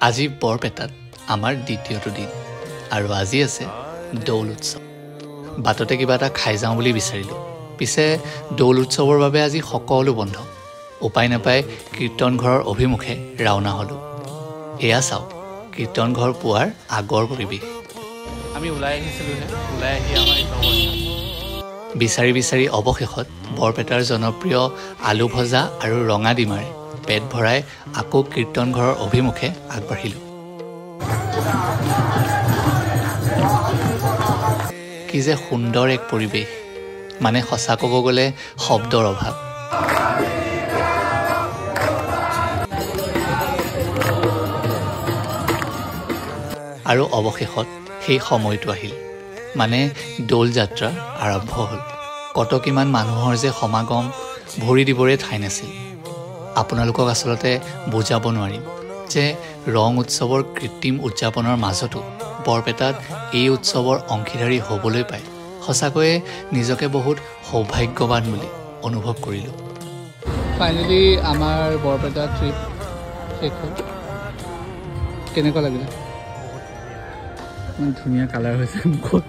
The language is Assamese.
আজি বৰপেটাত আমাৰ দ্বিতীয়টো দিন আৰু আজি আছে দৌল উৎসৱ। বাটতে কিবা এটা খাই যাওঁ বুলি বিচাৰিলোঁ। পিছে দৌল উৎসৱৰ বাবে আজি সকলো বন্ধ। উপায় নাপাই কীৰ্তন ঘৰৰ অভিমুখে ৰাওনা হ'লোঁ। এয়া চাওক কীৰ্তন ঘৰ পোৱাৰ আগৰ পৰিৱেশ। আমি ওলাই আহিছিলোঁহে, ওলাই আহি আমাৰ বিচাৰি বিচাৰি অৱশেষত বৰপেটাৰ জনপ্ৰিয় আলু ভজা আৰু ৰঙা ডিমাৰে পেট ভৰাই আকৌ কীৰ্তন ঘৰৰ অভিমুখে আগবাঢ়িলোঁ। কি যে সুন্দৰ এক পৰিৱেশ, মানে সঁচা ক'ব গ'লে শব্দৰ অভাৱ। আৰু অৱশেষত সেই সময়টো আহিল, মানে দৌল যাত্ৰা আৰম্ভ হ'ল। কত কিমান মানুহৰ যে সমাগম, ভৰি দিবৰে ঠাই নাছিল। আপোনালোকক আচলতে বুজাব নোৱাৰিম যে ৰং উৎসৱৰ কৃত্ৰিম উদযাপনৰ মাজতো বৰপেটাত এই উৎসৱৰ অংশীদাৰী হ'বলৈ পাই সঁচাকৈয়ে নিজকে বহুত সৌভাগ্যৱান বুলি অনুভৱ কৰিলোঁ। ফাইনেলি আমাৰ বৰপেটা ট্ৰিপ শেষ হ'ল। কেনেকুৱা লাগিলে? ধুনীয়া কালাৰ হৈছে মুখত।